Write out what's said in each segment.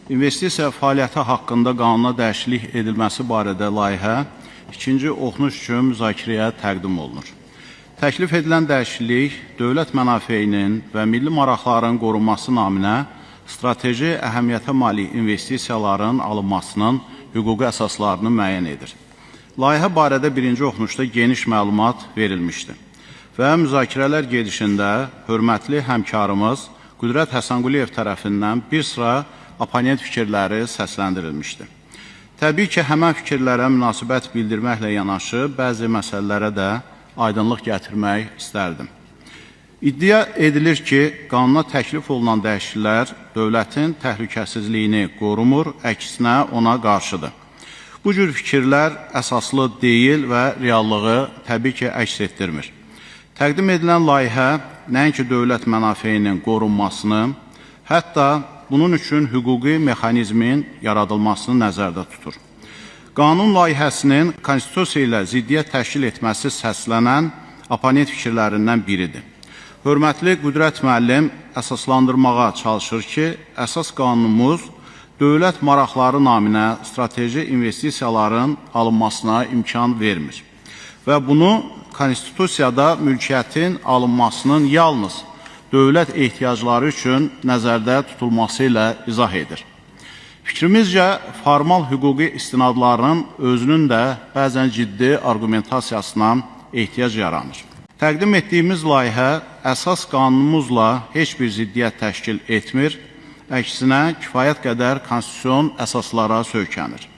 İnvestisiya fəaliyyəti haqqında qanuna dəyişiklik edilməsi barədə layihə ikinci oxunuş üçün müzakirəyə təqdim olunur. Təklif edilən dəyişiklik dövlət mənafeyinin və milli maraqların qorunması naminə strateji əhəmiyyətə malik investisiyaların alınmasının hüquqi əsaslarını müəyyən edir. Layihə barədə birinci oxunuşda geniş məlumat verilmişdir və müzakirələr gedişində hörmətli həmkarımız Qüdrət Həsənquliyev tərəfindən bir sıra oponent fikirləri səsləndirilmişdir. Təbii ki, həmən fikirlərə münasibət bildirməklə yanaşı, bəzi məsələlərə də aydınlıq gətirmək istərdim. İddia edilir ki, qanuna təklif olunan dəyişikliklər dövlətin təhlükəsizliyini qorumur, əksinə ona qarşıdır. Bu cür fikirlər əsaslı deyil və reallığı təbii ki, əks etdirmir. Təqdim edilən layihə nəinki dövlət mənafeyinin qorunmasını, hətta bunun üçün hüquqi mexanizmin yaradılmasını nəzərdə tutur. Qanun layihəsinin konstitusiya ilə ziddiyyət təşkil etməsi səslənən oponent fikirlərindən biridir. Hörmətli Qüdrət müəllim əsaslandırmağa çalışır ki, əsas qanunumuz dövlət maraqları naminə strateji investisiyaların alınmasına imkan vermir və bunu konstitusiyada mülkiyyətin alınmasının yalnız dövlət ehtiyacları üçün nəzərdə tutulması ilə izah edir. Fikrimizcə, formal hüquqi istinadların özünün də bəzən ciddi argumentasiyasına ehtiyac yaranır. Təqdim etdiyimiz layihə əsas qanunumuzla heç bir ziddiyyət təşkil etmir, əksinə kifayət qədər konstitusion əsaslara söykənir.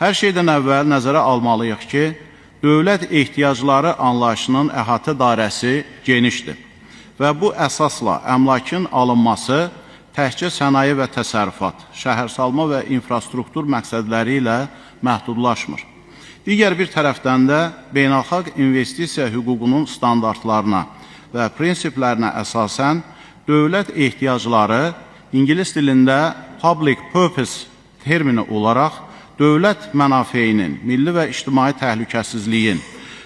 Hər şeydən əvvəl nəzərə almalıyıq ki, dövlət ehtiyacları anlayışının əhatə dairəsi genişdir və bu əsasla əmlakın alınması təkcə sənaye və təsərrüfat, şəhərsalma və infrastruktur məqsədləri ilə məhdudlaşmır. Digər bir tərəfdən də beynəlxalq investisiya hüququnun standartlarına və prinsiplərinə əsasən dövlət ehtiyacları İngilis dilində public purpose termini olaraq dövlət mənafeyinin, milli və ictimai təhlükəsizliyin,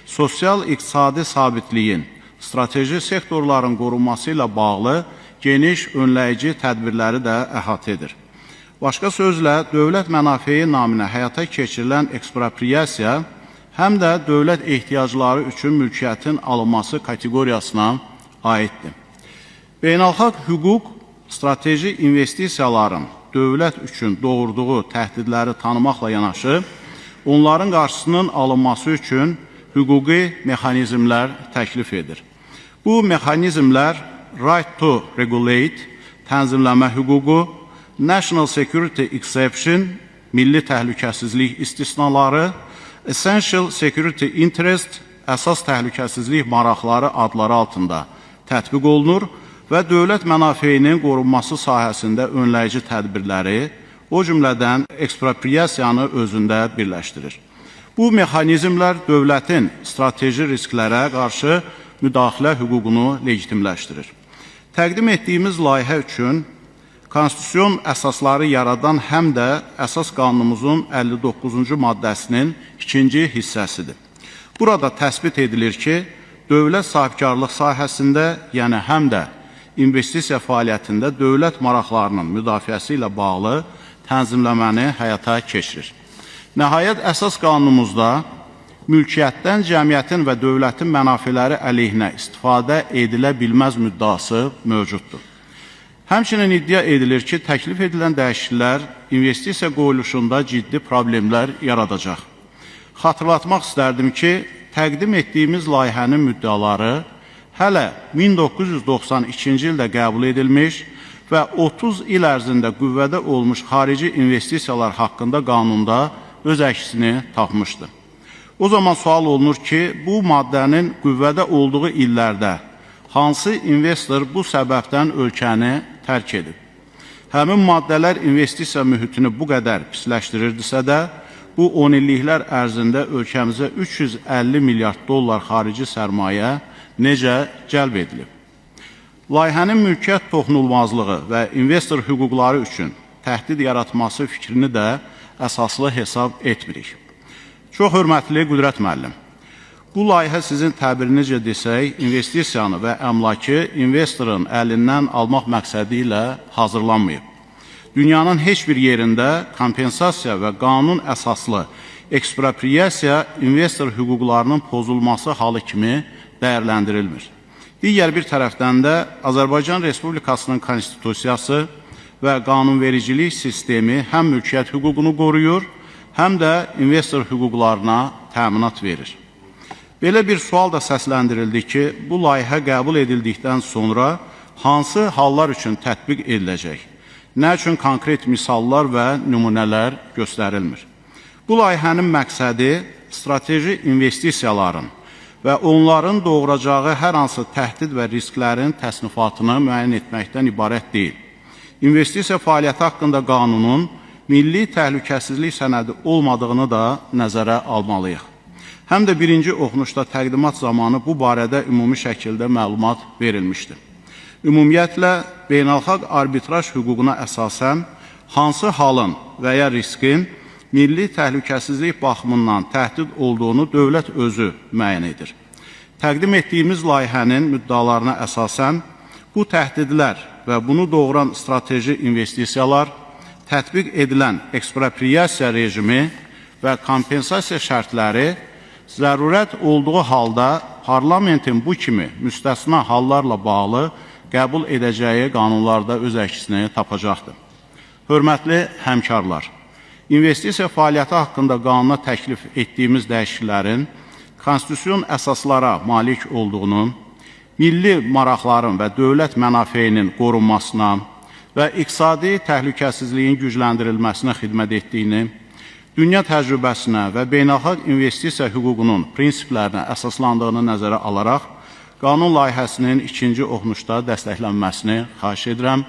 sosial-iqtisadi sabitliyin, strateji sektorların qorunması ilə bağlı geniş önləyici tədbirləri də əhatə edir. Başqa sözlə, dövlət mənafeyi naminə həyata keçirilən ekspropriyasiya həm də dövlət ehtiyacları üçün mülkiyyətin alınması kateqoriyasına aiddir. Beynəlxalq hüquq strateji investisiyaların dövlət üçün doğurduğu təhdidləri tanımaqla yanaşı, onların qarşısının alınması üçün hüquqi mexanizmlər təklif edir. Bu mexanizmlər right to regulate, tənzimləmə hüququ, national security exception, milli təhlükəsizlik istisnaları, essential security interest, əsas təhlükəsizlik maraqları adları altında tətbiq olunur və dövlət mənafeyinin qorunması sahəsində önləyici tədbirləri, o cümlədən ekspropriyasiyanı özündə birləşdirir. Bu mexanizmlər dövlətin strateji risklərə qarşı müdaxilə hüququnu legitimləşdirir. Təqdim etdiyimiz layihə üçün konstitusiyon əsasları yaradan həm də əsas qanunumuzun 59-cu maddəsinin ikinci hissəsidir. Burada təsbit edilir ki, dövlət sahibkarlıq sahəsində, yəni həm də investisiya fəaliyyətində dövlət maraqlarının müdafiəsi ilə bağlı tənzimləməni həyata keçirir. Nəhayət, əsas qanunumuzda mülkiyyətdən cəmiyyətin və dövlətin mənafeləri əleyhinə istifadə edilə bilməz müddəası mövcuddur. Həmçinin iddia edilir ki, təklif edilən dəyişikliklər investisiya qoyuluşunda ciddi problemlər yaradacaq. Xatırlatmaq istərdim ki, təqdim etdiyimiz layihənin müddəaları hələ 1992-ci ildə qəbul edilmiş və 30 il ərzində qüvvədə olmuş xarici investisiyalar haqqında qanunda öz əksini tapmışdır. O zaman sual olunur ki, bu maddənin qüvvədə olduğu illərdə hansı investor bu səbəbdən ölkəni tərk edib? Həmin maddələr investisiya mühitini bu qədər pisləşdirirdisə də, bu 10 illiklər ərzində ölkəmizə 350 milyard dollar xarici sərmayə necə cəlb edilib? Layihənin mülkiyyət toxunulmazlığı və investor hüquqları üçün təhdid yaratması fikrini də əsaslı hesab etmirik. Çox hörmətli Qüdrət müəllim, bu layihə sizin təbirinizcə desək, investisiyanı və əmlakı investorun əlindən almaq məqsədi ilə hazırlanmayıb. dünyanın heç bir yerində kompensasiya və qanun əsaslı ekspropriyasiya investor hüquqlarının pozulması halı kimi dəyərləndirilmir. Digər bir tərəfdən də Azərbaycan Respublikasının konstitusiyası və qanunvericilik sistemi həm mülkiyyət hüququnu qoruyur, həm də investor hüquqlarına təminat verir. Belə bir sual da səsləndirildi ki, bu layihə qəbul edildikdən sonra hansı hallar üçün tətbiq ediləcək? Nə üçün konkret misallar və nümunələr göstərilmir? Bu layihənin məqsədi strateji investisiyaların və onların doğuracağı hər hansı təhdid və risklərin təsnifatını müəyyən etməkdən ibarət deyil. İnvestisiya fəaliyyəti haqqında qanunun milli təhlükəsizlik sənədi olmadığını da nəzərə almalıyıq. Həm də birinci oxunuşda təqdimat zamanı bu barədə ümumi şəkildə məlumat verilmişdir. Ümumiyyətlə, beynəlxalq arbitraj hüququna əsasən hansı halın və ya riskin milli təhlükəsizlik baxımından təhdid olduğunu dövlət özü müəyyən edir. Təqdim etdiyimiz layihənin müddalarına əsasən bu təhdidlər və bunu doğuran strateji investisiyalar, tətbiq edilən ekspropriyasiya rejimi və kompensasiya şərtləri zərurət olduğu halda parlamentin bu kimi müstəsna hallarla bağlı qəbul edəcəyi qanunlarda öz əksini tapacaqdır. Hörmətli həmkarlar, investisiya fəaliyyəti haqqında qanuna təklif etdiyimiz dəyişikliklərin konstitusiyon əsaslara malik olduğunu, milli maraqların və dövlət mənafeyinin qorunmasına və iqtisadi təhlükəsizliyin gücləndirilməsinə xidmət etdiyini, dünya təcrübəsinə və beynəlxalq investisiya hüququnun prinsiplərinə əsaslandığını nəzərə alaraq, qanun layihəsinin ikinci oxunuşda dəstəklənməsini xahiş edirəm.